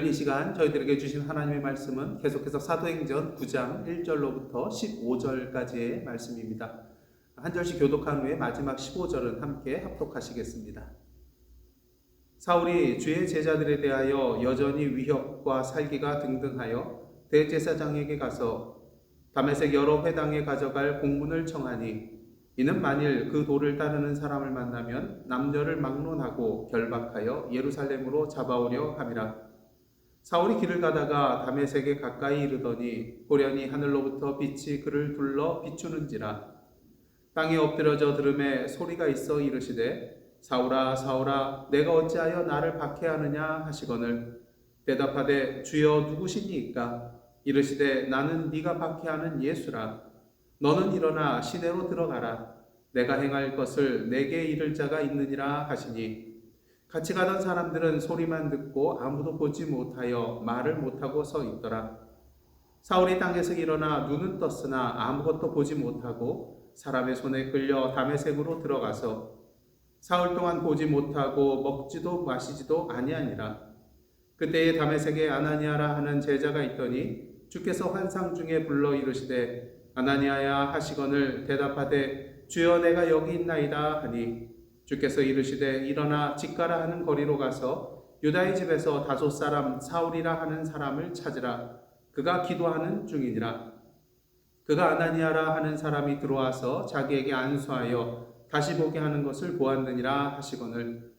오늘 이 시간 저희들에게 주신 하나님의 말씀은 계속해서 사도행전 9장 1절로부터 15절까지의 말씀입니다. 한 절씩 교독한 후에 마지막 15절은 함께 합독하시겠습니다. 사울이 주의 제자들에 대하여 여전히 위협과 살기가 등등하여 대제사장에게 가서 다메섹 여러 회당에 가져갈 공문을 청하니 이는 만일 그 도를 따르는 사람을 만나면 남녀를 막론하고 결박하여 예루살렘으로 잡아오려 함이라. 사울이 길을 가다가 다메섹에 가까이 이르더니 호련히 하늘로부터 빛이 그를 둘러 비추는지라. 땅에 엎드려져 들음에 소리가 있어 이르시되 사울아 사울아 내가 어찌하여 나를 박해하느냐 하시거늘 대답하되 주여 누구시니이까. 이르시되 나는 네가 박해하는 예수라. 너는 일어나 시내로 들어가라. 내가 행할 것을 내게 이를 자가 있느니라 하시니 같이 가던 사람들은 소리만 듣고 아무도 보지 못하여 말을 못하고 서 있더라. 사울이 땅에서 일어나 눈은 떴으나 아무것도 보지 못하고 사람의 손에 끌려 다메섹으로 들어가서 사흘 동안 보지 못하고 먹지도 마시지도 아니하니라. 그때에 다메섹에 아나니아라 하는 제자가 있더니 주께서 환상 중에 불러 이르시되 아나니아야 하시거늘 대답하되 주여 내가 여기 있나이다 하니 주께서 이르시되 일어나 직가라 하는 거리로 가서 유다의 집에서 다소 사람 사울이라 하는 사람을 찾으라. 그가 기도하는 중이니라. 그가 아나니아라 하는 사람이 들어와서 자기에게 안수하여 다시 보게 하는 것을 보았느니라 하시거늘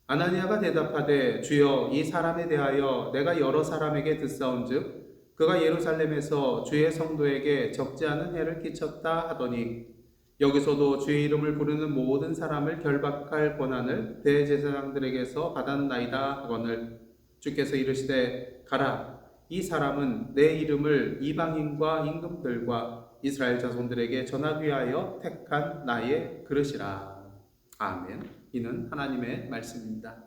아나니아가 대답하되 주여 이 사람에 대하여 내가 여러 사람에게 듣사온즉 그가 예루살렘에서 주의 성도에게 적지 않은 해를 끼쳤다 하더니 여기서도 주의 이름을 부르는 모든 사람을 결박할 권한을 대제사장들에게서 받았나이다 하거늘 주께서 이르시되 가라. 이 사람은 내 이름을 이방인과 임금들과 이스라엘 자손들에게 전하기 위하여 택한 나의 그릇이라. 아멘. 이는 하나님의 말씀입니다.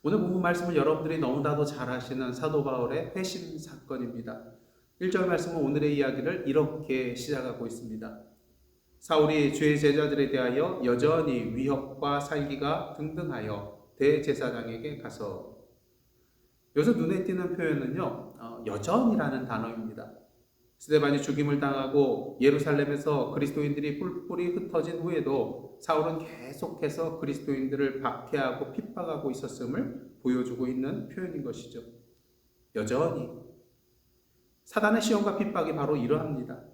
오늘 본문 말씀은 여러분들이 너무나도 잘 아시는 사도 바울의 회심 사건입니다. 1절 말씀은 오늘의 이야기를 이렇게 시작하고 있습니다. 사울이 주의 제자들에 대하여 여전히 위협과 살기가 등등하여 대제사장에게 가서 여기서 눈에 띄는 표현은요, 여전이라는 단어입니다. 스데반이 죽임을 당하고 예루살렘에서 그리스도인들이 뿔뿔이 흩어진 후에도 사울은 계속해서 그리스도인들을 박해하고 핍박하고 있었음을 보여주고 있는 표현인 것이죠. 여전히. 사단의 시험과 핍박이 바로 이러합니다.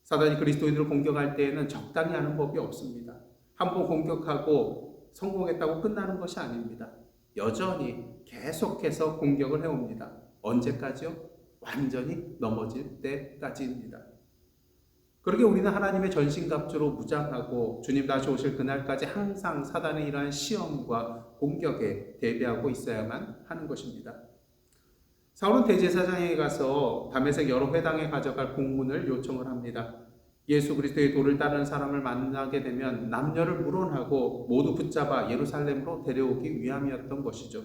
사단이 그리스도인들을 공격할 때에는 적당히 하는 법이 없습니다. 한번 공격하고 성공했다고 끝나는 것이 아닙니다. 여전히 계속해서 공격을 해옵니다. 언제까지요? 완전히 넘어질 때까지입니다. 그러게 우리는 하나님의 전신갑주로 무장하고 주님 다시 오실 그날까지 항상 사단의 이러한 시험과 공격에 대비하고 있어야만 하는 것입니다. 사울은 대제사장에게 가서 다메섹 여러 회당에 가져갈 공문을 요청을 합니다. 예수 그리스도의 도를 따르는 사람을 만나게 되면 남녀를 물어하고 모두 붙잡아 예루살렘으로 데려오기 위함이었던 것이죠.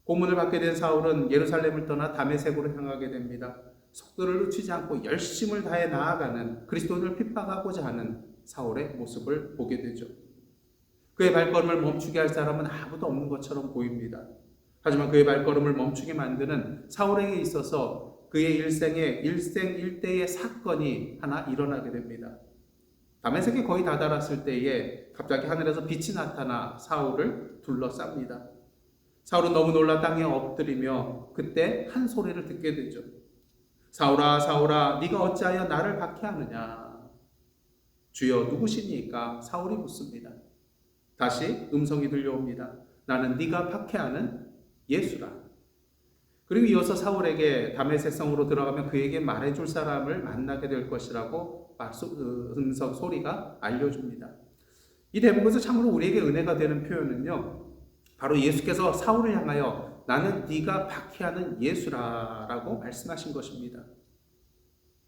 공문을 받게 된 사울은 예루살렘을 떠나 다메섹으로 향하게 됩니다. 속도를 늦추지 않고 열심을 다해 나아가는 그리스도인을 핍박하고자 하는 사울의 모습을 보게 되죠. 그의 발걸음을 멈추게 할 사람은 아무도 없는 것처럼 보입니다. 하지만 그의 발걸음을 멈추게 만드는 사울에게 있어서 그의 일생일대의 사건이 하나 일어나게 됩니다. 다메섹에 거의 다다랐을 때에 갑자기 하늘에서 빛이 나타나 사울을 둘러쌉니다. 사울은 너무 놀라 땅에 엎드리며 그때 한 소리를 듣게 되죠. 사울아 사울아 네가 어찌하여 나를 박해하느냐. 주여 누구시니까? 사울이 묻습니다. 다시 음성이 들려옵니다. 나는 네가 박해하는 예수라. 그리고 이어서 사울에게 다메섹 성으로 들어가면 그에게 말해줄 사람을 만나게 될 것이라고 음성 소리가 알려줍니다. 이 대목에서 참으로 우리에게 은혜가 되는 표현은요, 바로 예수께서 사울을 향하여 나는 네가 박해하는 예수라 라고 말씀하신 것입니다.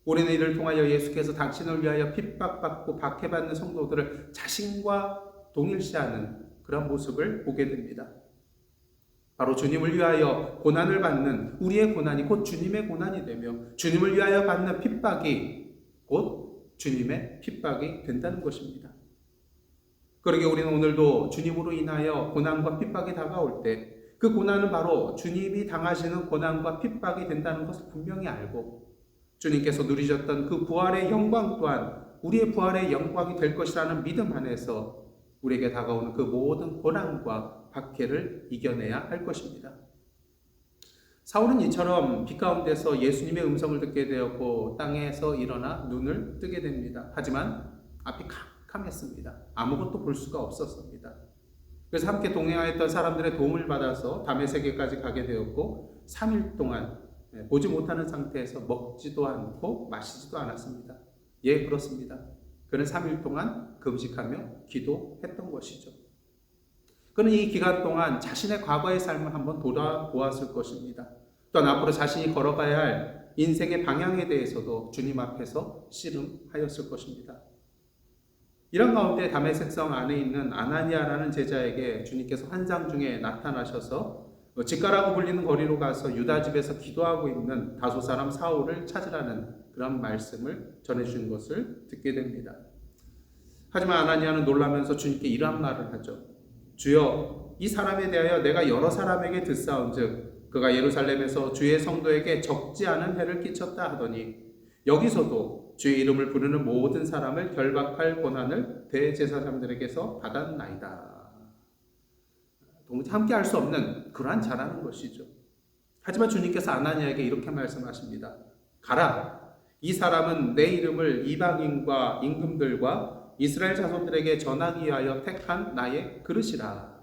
우리는 이를 통하여 예수께서 당신을 위하여 핍박받고 박해받는 성도들을 자신과 동일시하는 그런 모습을 보게 됩니다. 바로 주님을 위하여 고난을 받는 우리의 고난이 곧 주님의 고난이 되며 주님을 위하여 받는 핍박이 곧 주님의 핍박이 된다는 것입니다. 그러게 우리는 오늘도 주님으로 인하여 고난과 핍박이 다가올 때 그 고난은 바로 주님이 당하시는 고난과 핍박이 된다는 것을 분명히 알고 주님께서 누리셨던 그 부활의 영광 또한 우리의 부활의 영광이 될 것이라는 믿음 안에서 우리에게 다가오는 그 모든 고난과 박해를 이겨내야 할 것입니다. 사울은 이처럼 빛 가운데서 예수님의 음성을 듣게 되었고 땅에서 일어나 눈을 뜨게 됩니다. 하지만 앞이 캄캄했습니다. 아무것도 볼 수가 없었습니다. 그래서 함께 동행하였던 사람들의 도움을 받아서 다메섹에까지 가게 되었고 3일 동안 보지 못하는 상태에서 먹지도 않고 마시지도 않았습니다. 예, 그렇습니다. 그는 3일 동안 금식하며 기도했던 것이죠. 그는 이 기간 동안 자신의 과거의 삶을 한번 돌아보았을 것입니다. 또한 앞으로 자신이 걸어가야 할 인생의 방향에 대해서도 주님 앞에서 씨름하였을 것입니다. 이런 가운데 다메섹성 안에 있는 아나니아라는 제자에게 주님께서 환상 중에 나타나셔서 직가라고 불리는 거리로 가서 유다 집에서 기도하고 있는 다소 사람 사울을 찾으라는 그런 말씀을 전해주신 것을 듣게 됩니다. 하지만 아나니아는 놀라면서 주님께 이러한 말을 하죠. 주여, 이 사람에 대하여 내가 여러 사람에게 듣사온즉 그가 예루살렘에서 주의 성도에게 적지 않은 해를 끼쳤다 하더니 여기서도 주의 이름을 부르는 모든 사람을 결박할 권한을 대제사장들에게서 받았나이다. 도무지 함께 할 수 없는 그러한 자라는 것이죠. 하지만 주님께서 아나니아에게 이렇게 말씀하십니다. 가라. 이 사람은 내 이름을 이방인과 임금들과 이스라엘 자손들에게 전하기 위하여 택한 나의 그릇이라.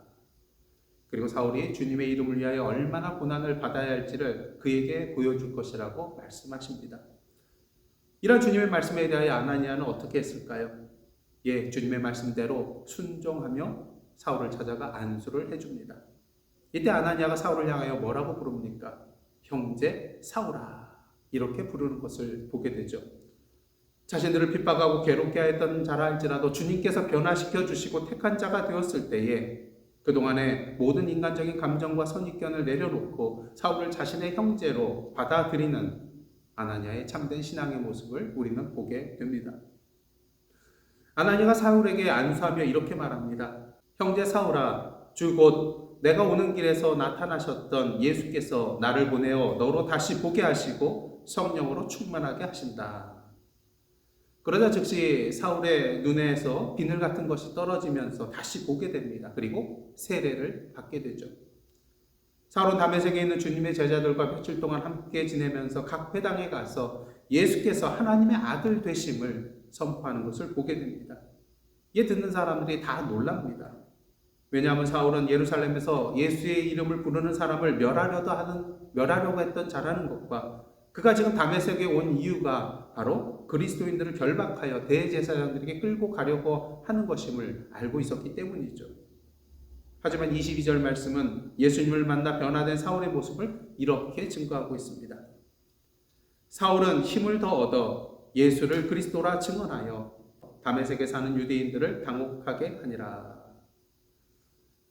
그리고 사울이 주님의 이름을 위하여 얼마나 고난을 받아야 할지를 그에게 보여줄 것이라고 말씀하십니다. 이런 주님의 말씀에 대하여 아나니아는 어떻게 했을까요? 예, 주님의 말씀대로 순종하며 사울을 찾아가 안수를 해줍니다. 이때 아나니아가 사울을 향하여 뭐라고 부릅니까? 형제 사울아, 이렇게 부르는 것을 보게 되죠. 자신들을 핍박하고 괴롭게 하였던 자라 할지라도 주님께서 변화시켜 주시고 택한 자가 되었을 때에 그동안의 모든 인간적인 감정과 선입견을 내려놓고 사울을 자신의 형제로 받아들이는 아나니아의 참된 신앙의 모습을 우리는 보게 됩니다. 아나니아가 사울에게 안수하며 이렇게 말합니다. 형제 사울아, 주 곧 내가 오는 길에서 나타나셨던 예수께서 나를 보내어 너로 다시 보게 하시고 성령으로 충만하게 하신다. 그러자 즉시 사울의 눈에서 비늘 같은 것이 떨어지면서 다시 보게 됩니다. 그리고 세례를 받게 되죠. 사울은 다메섹에 있는 주님의 제자들과 며칠 동안 함께 지내면서 각 회당에 가서 예수께서 하나님의 아들 되심을 선포하는 것을 보게 됩니다. 이에 듣는 사람들이 다 놀랍니다. 왜냐하면 사울은 예루살렘에서 예수의 이름을 부르는 사람을 멸하려고 했던 자라는 것과 그가 지금 다메섹에 온 이유가 바로 그리스도인들을 결박하여 대제사장들에게 끌고 가려고 하는 것임을 알고 있었기 때문이죠. 하지만 22절 말씀은 예수님을 만나 변화된 사울의 모습을 이렇게 증거하고 있습니다. 사울은 힘을 더 얻어 예수를 그리스도라 증언하여 다메섹에 사는 유대인들을 당혹하게 하니라.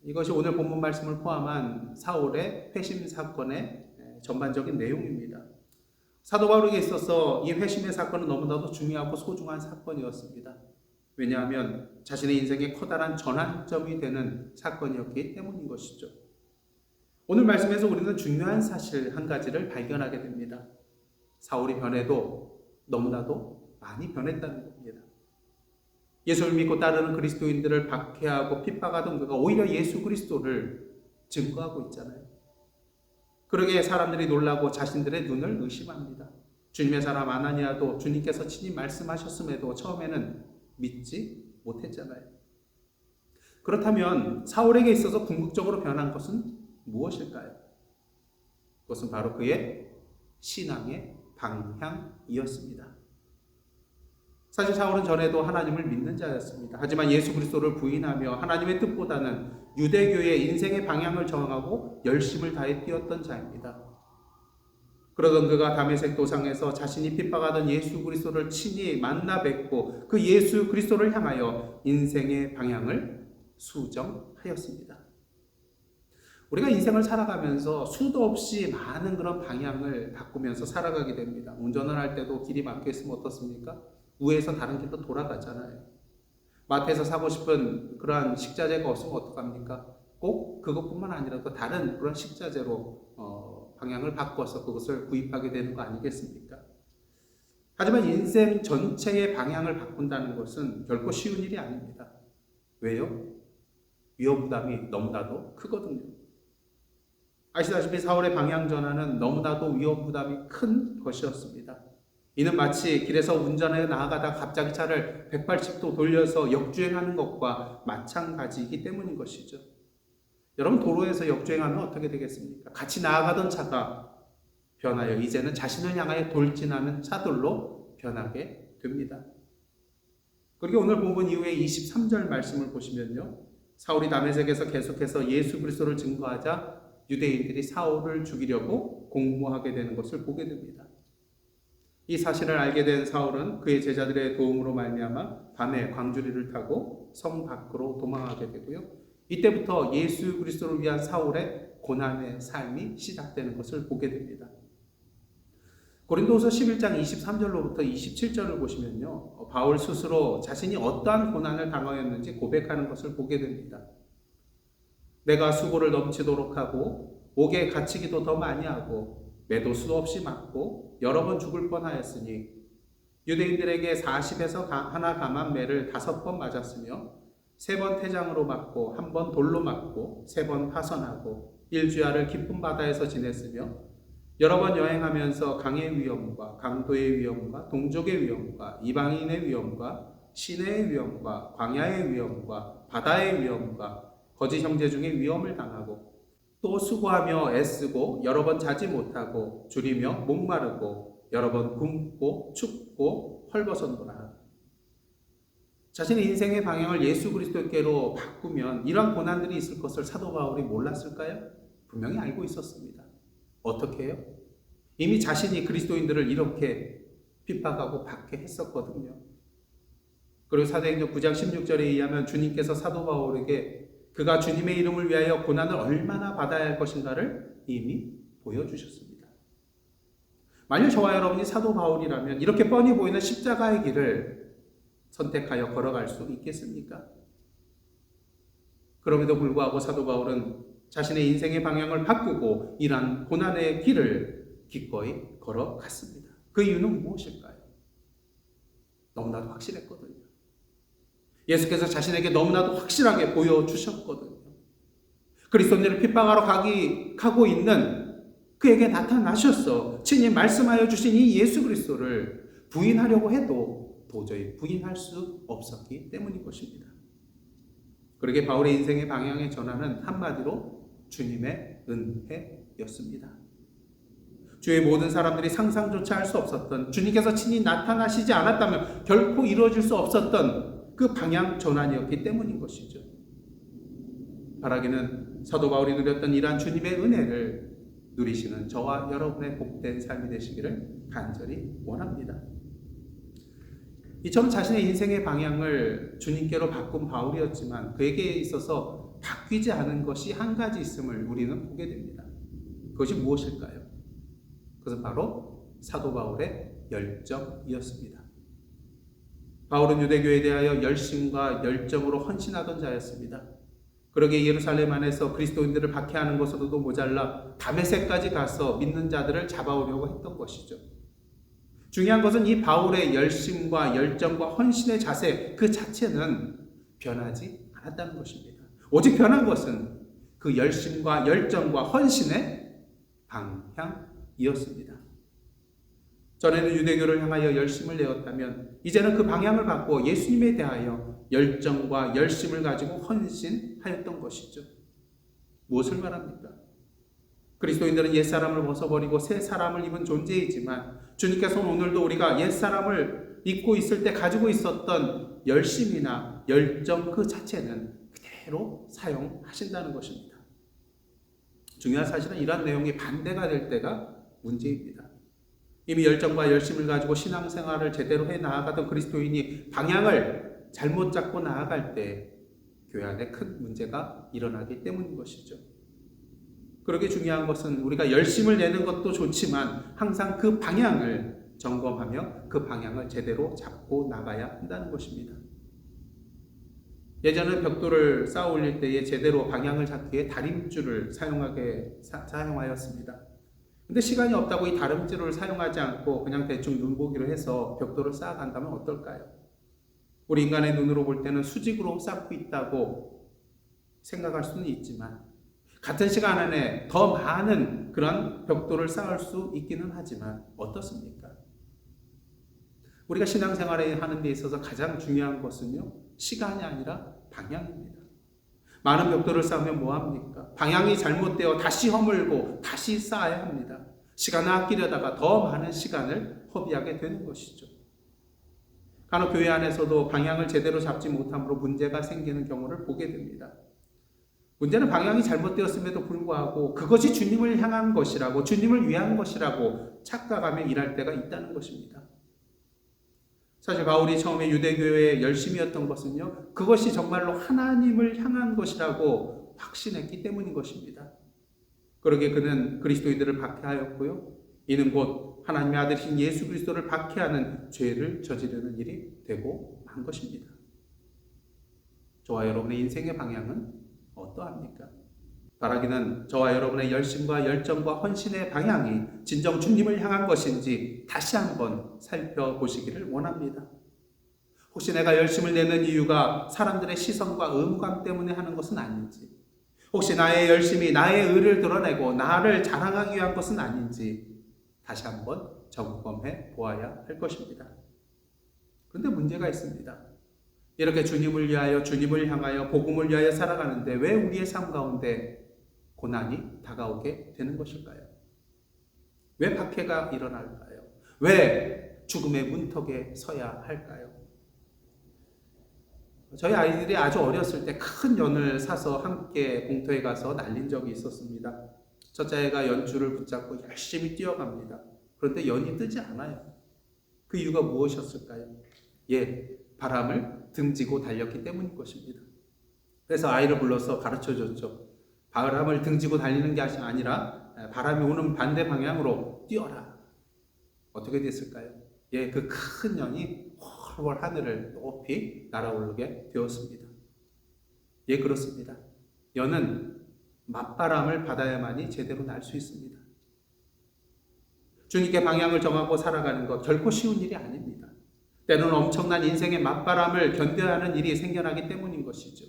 이것이 오늘 본문 말씀을 포함한 사울의 회심 사건의 전반적인 내용입니다. 사도 바울에게 있어서 이 회심의 사건은 너무나도 중요하고 소중한 사건이었습니다. 왜냐하면 자신의 인생의 커다란 전환점이 되는 사건이었기 때문인 것이죠. 오늘 말씀에서 우리는 중요한 사실 한 가지를 발견하게 됩니다. 사울이 변해도 너무나도 많이 변했다는 겁니다. 예수를 믿고 따르는 그리스도인들을 박해하고 핍박하던 그가 오히려 예수 그리스도를 증거하고 있잖아요. 그러기에 사람들이 놀라고 자신들의 눈을 의심합니다. 주님의 사람 아나니아도 주님께서 친히 말씀하셨음에도 처음에는 믿지 못했잖아요. 그렇다면 사울에게 있어서 궁극적으로 변한 것은 무엇일까요? 그것은 바로 그의 신앙의 방향이었습니다. 사실 사울은 전에도 하나님을 믿는 자였습니다. 하지만 예수 그리스도를 부인하며 하나님의 뜻보다는 유대교의 인생의 방향을 정하고 열심을 다해 뛰었던 자입니다. 그러던 그가 다메섹 도상에서 자신이 핍박하던 예수 그리스도를 친히 만나 뵙고 그 예수 그리스도를 향하여 인생의 방향을 수정하였습니다. 우리가 인생을 살아가면서 수도 없이 많은 그런 방향을 바꾸면서 살아가게 됩니다. 운전을 할 때도 길이 막혀 있으면 어떻습니까? 우회해서 다른 길로 돌아가잖아요. 마트에서 사고 싶은 그러한 식자재가 없으면 어떡합니까? 꼭 그것뿐만 아니라 또 다른 그런 식자재로 방향을 바꿔서 그것을 구입하게 되는 거 아니겠습니까? 하지만 인생 전체의 방향을 바꾼다는 것은 결코 쉬운 일이 아닙니다. 왜요? 위험 부담이 너무나도 크거든요. 아시다시피 사울의 방향 전환은 너무나도 위험 부담이 큰 것이었습니다. 이는 마치 길에서 운전해 나아가다 갑자기 차를 180도 돌려서 역주행하는 것과 마찬가지이기 때문인 것이죠. 여러분, 도로에서 역주행하면 어떻게 되겠습니까? 같이 나아가던 차가 변하여 이제는 자신을 향하여 돌진하는 차들로 변하게 됩니다. 그리고 오늘 본문 이후에 23절 말씀을 보시면요, 사울이 다메섹에서 계속해서 예수 그리스도를 증거하자 유대인들이 사울을 죽이려고 공모하게 되는 것을 보게 됩니다. 이 사실을 알게 된 사울은 그의 제자들의 도움으로 말미암아 밤에 광주리를 타고 성 밖으로 도망하게 되고요. 이때부터 예수 그리스도를 위한 사울의 고난의 삶이 시작되는 것을 보게 됩니다. 고린도후서 11장 23절로부터 27절을 보시면요, 바울 스스로 자신이 어떠한 고난을 당하였는지 고백하는 것을 보게 됩니다. 내가 수고를 넘치도록 하고 옥에 갇히기도 더 많이 하고 매도 수도 없이 맞고 여러 번 죽을 뻔하였으니 유대인들에게 40에서 하나 감한 매를 5번 맞았으며 3번 태장으로 맞고 1번 돌로 맞고 3번 파선하고 일주야를 깊은 바다에서 지냈으며 여러 번 여행하면서 강의 위험과 강도의 위험과 동족의 위험과 이방인의 위험과 시내의 위험과 광야의 위험과 바다의 위험과 거짓 형제 중에 위험을 당하고 또 수고하며 애쓰고 여러 번 자지 못하고 줄이며 목마르고 여러 번 굶고 춥고 헐벗었노라. 자신의 인생의 방향을 예수 그리스도께로 바꾸면 이러한 고난들이 있을 것을 사도 바울이 몰랐을까요? 분명히 알고 있었습니다. 어떻게 해요? 이미 자신이 그리스도인들을 이렇게 핍박하고 박해했었거든요. 그리고 사도행전 9장 16절에 의하면 주님께서 사도 바울에게 그가 주님의 이름을 위하여 고난을 얼마나 받아야 할 것인가를 이미 보여주셨습니다. 만약 저와 여러분이 사도 바울이라면 이렇게 뻔히 보이는 십자가의 길을 선택하여 걸어갈 수 있겠습니까? 그럼에도 불구하고 사도 바울은 자신의 인생의 방향을 바꾸고 이러한 고난의 길을 기꺼이 걸어갔습니다. 그 이유는 무엇일까요? 너무나도 확실했거든요. 예수께서 자신에게 너무나도 확실하게 보여주셨거든요. 그리스도인들을 핍박하러 가고 있는 그에게 나타나셔서 친히 말씀하여 주신 이 예수 그리스도를 부인하려고 해도 도저히 부인할 수 없었기 때문인 것입니다. 그러게 바울의 인생의 방향의 전환은 한마디로 주님의 은혜였습니다. 주의 모든 사람들이 상상조차 할 수 없었던, 주님께서 친히 나타나시지 않았다면 결코 이루어질 수 없었던 그 방향 전환이었기 때문인 것이죠. 바라기는 사도 바울이 누렸던 이러한 주님의 은혜를 누리시는 저와 여러분의 복된 삶이 되시기를 간절히 원합니다. 이처럼 자신의 인생의 방향을 주님께로 바꾼 바울이었지만 그에게 있어서 바뀌지 않은 것이 한 가지 있음을 우리는 보게 됩니다. 그것이 무엇일까요? 그것은 바로 사도 바울의 열정이었습니다. 바울은 유대교에 대하여 열심과 열정으로 헌신하던 자였습니다. 그러기에 예루살렘 안에서 그리스도인들을 박해하는 것으로도 모자라 다메섹까지 가서 믿는 자들을 잡아오려고 했던 것이죠. 중요한 것은 이 바울의 열심과 열정과 헌신의 자세 그 자체는 변하지 않았다는 것입니다. 오직 변한 것은 그 열심과 열정과 헌신의 방향이었습니다. 전에는 유대교를 향하여 열심을 내었다면 이제는 그 방향을 바꾸어 예수님에 대하여 열정과 열심을 가지고 헌신하였던 것이죠. 무엇을 말합니까? 그리스도인들은 옛사람을 벗어버리고 새 사람을 입은 존재이지만 주님께서는 오늘도 우리가 옛사람을 입고 있을 때 가지고 있었던 열심이나 열정 그 자체는 그대로 사용하신다는 것입니다. 중요한 사실은 이러한 내용이 반대가 될 때가 문제입니다. 이미 열정과 열심을 가지고 신앙생활을 제대로 해 나아가던 그리스도인이 방향을 잘못 잡고 나아갈 때 교회 안에 큰 문제가 일어나기 때문인 것이죠. 그러게 중요한 것은 우리가 열심을 내는 것도 좋지만 항상 그 방향을 점검하며 그 방향을 제대로 잡고 나가야 한다는 것입니다. 예전에 벽돌을 쌓아 올릴 때에 제대로 방향을 잡기 위해 다림줄을 사용하였습니다. 근데 시간이 없다고 이 다림줄을 사용하지 않고 그냥 대충 눈보기로 해서 벽돌을 쌓아간다면 어떨까요? 우리 인간의 눈으로 볼 때는 수직으로 쌓고 있다고 생각할 수는 있지만 같은 시간 안에 더 많은 그런 벽돌을 쌓을 수 있기는 하지만 어떻습니까? 우리가 신앙생활을 하는 데 있어서 가장 중요한 것은요, 시간이 아니라 방향입니다. 많은 벽돌을 쌓으면 뭐합니까? 방향이 잘못되어 다시 허물고 다시 쌓아야 합니다. 시간을 아끼려다가 더 많은 시간을 허비하게 되는 것이죠. 간혹 교회 안에서도 방향을 제대로 잡지 못함으로 문제가 생기는 경우를 보게 됩니다. 문제는 방향이 잘못되었음에도 불구하고 그것이 주님을 향한 것이라고, 주님을 위한 것이라고 착각하며 일할 때가 있다는 것입니다. 사실 바울이 처음에 유대교회에 열심이었던 것은요, 그것이 정말로 하나님을 향한 것이라고 확신했기 때문인 것입니다. 그러기에 그는 그리스도인들을 박해하였고요, 이는 곧 하나님의 아들이신 예수 그리스도를 박해하는 죄를 저지르는 일이 되고 만 것입니다. 저와 여러분의 인생의 방향은 어떠합니까? 바라기는 저와 여러분의 열심과 열정과 헌신의 방향이 진정 주님을 향한 것인지 다시 한번 살펴보시기를 원합니다. 혹시 내가 열심을 내는 이유가 사람들의 시선과 의무감 때문에 하는 것은 아닌지, 혹시 나의 열심이 나의 의를 드러내고 나를 자랑하기 위한 것은 아닌지 다시 한번 점검해 보아야 할 것입니다. 그런데 문제가 있습니다. 이렇게 주님을 위하여, 주님을 향하여, 복음을 위하여 살아가는데 왜 우리의 삶 가운데 고난이 다가오게 되는 것일까요? 왜 박해가 일어날까요? 왜 죽음의 문턱에 서야 할까요? 저희 아이들이 아주 어렸을 때 큰 연을 사서 함께 공터에 가서 날린 적이 있었습니다. 첫째 아이가 연줄을 붙잡고 열심히 뛰어갑니다. 그런데 연이 뜨지 않아요. 그 이유가 무엇이었을까요? 바람을 등지고 달렸기 때문인 것입니다. 그래서 아이를 불러서 가르쳐줬죠. 바람을 등지고 달리는 게 아니라 바람이 오는 반대 방향으로 뛰어라. 어떻게 됐을까요? 그 큰 연이 훨훨 하늘을 높이 날아오르게 되었습니다. 그렇습니다. 연은 맞바람을 받아야만이 제대로 날 수 있습니다. 주님께 방향을 정하고 살아가는 것 결코 쉬운 일이 아닙니다. 때로는 엄청난 인생의 맞바람을 견뎌야 하는 일이 생겨나기 때문인 것이죠.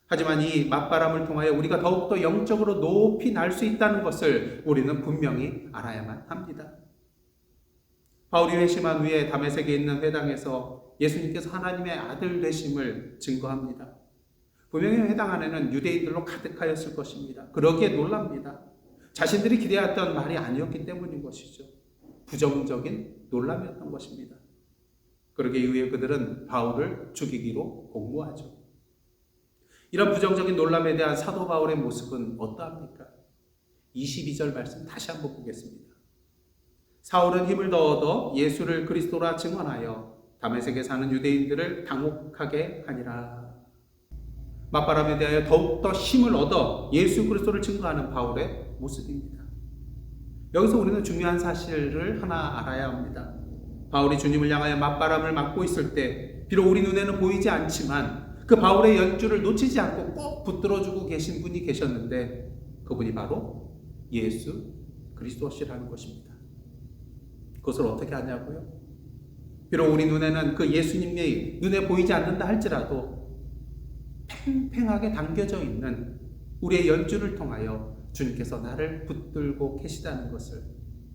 하지만 이 맞바람을 통하여 우리가 더욱더 영적으로 높이 날 수 있다는 것을 우리는 분명히 알아야만 합니다. 바울이 회심한 후에 다메섹에 있는 회당에서 예수님께서 하나님의 아들 되심을 증거합니다. 분명히 회당 안에는 유대인들로 가득하였을 것입니다. 그러기에 놀랍니다. 자신들이 기대했던 말이 아니었기 때문인 것이죠. 부정적인 놀람이었던 것입니다. 그러기에 이후에 그들은 바울을 죽이기로 공모하죠. 이런 부정적인 놀람에 대한 사도 바울의 모습은 어떠합니까? 22절 말씀 다시 한번 보겠습니다. 사울은 힘을 더 얻어 예수를 그리스도라 증언하여 다메섹에 사는 유대인들을 당혹하게 하니라. 맞바람에 대하여 더욱더 힘을 얻어 예수 그리스도를 증거하는 바울의 모습입니다. 여기서 우리는 중요한 사실을 하나 알아야 합니다. 바울이 주님을 향하여 맞바람을 맞고 있을 때 비록 우리 눈에는 보이지 않지만 그 바울의 연주를 놓치지 않고 꼭 붙들어주고 계신 분이 계셨는데 그분이 바로 예수 그리스도시라는 것입니다. 그것을 어떻게 하냐고요? 비록 우리 눈에는 그 예수님이 눈에 보이지 않는다 할지라도 팽팽하게 당겨져 있는 우리의 연주를 통하여 주님께서 나를 붙들고 계시다는 것을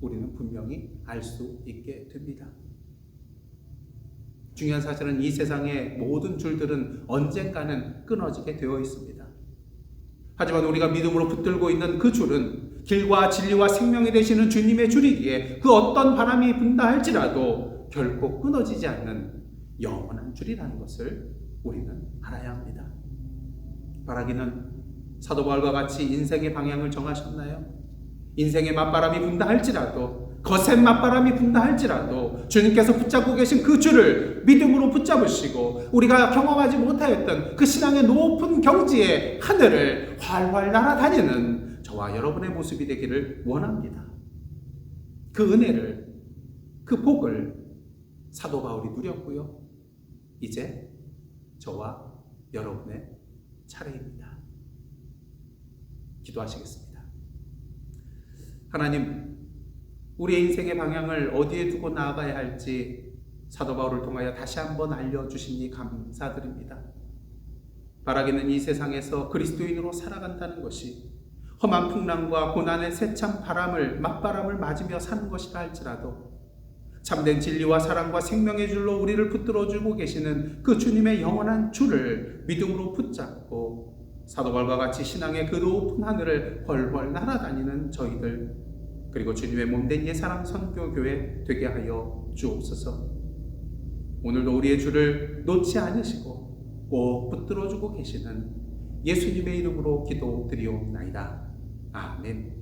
우리는 분명히 알 수 있게 됩니다. 중요한 사실은 이 세상의 모든 줄들은 언젠가는 끊어지게 되어 있습니다. 하지만 우리가 믿음으로 붙들고 있는 그 줄은 길과 진리와 생명이 되시는 주님의 줄이기에 그 어떤 바람이 분다 할지라도 결코 끊어지지 않는 영원한 줄이라는 것을 우리는 알아야 합니다. 바라기는 사도 바울과 같이 인생의 방향을 정하셨나요? 인생의 맞바람이 분다 할지라도, 거센 맞바람이 분다 할지라도 주님께서 붙잡고 계신 그 줄을 믿음으로 붙잡으시고 우리가 경험하지 못하였던 그 신앙의 높은 경지의 하늘을 활활 날아다니는 저와 여러분의 모습이 되기를 원합니다. 그 은혜를, 그 복을 사도 바울이 누렸고요. 이제 저와 여러분의 차례입니다. 기도하시겠습니다. 하나님, 우리의 인생의 방향을 어디에 두고 나아가야 할지 사도 바울을 통하여 다시 한번 알려주시니 감사드립니다. 바라기는 이 세상에서 그리스도인으로 살아간다는 것이 험한 풍랑과 고난의 세찬 맞바람을 맞으며 사는 것이라 할지라도 참된 진리와 사랑과 생명의 줄로 우리를 붙들어주고 계시는 그 주님의 영원한 줄을 믿음으로 붙잡고 사도 바울과 같이 신앙의 그 높은 하늘을 훨훨 날아다니는 저희들, 그리고 주님의 몸된 예사랑 선교교회 되게 하여 주옵소서. 오늘도 우리의 줄을 놓지 않으시고 꼭 붙들어주고 계시는 예수님의 이름으로 기도드리옵나이다. 아멘.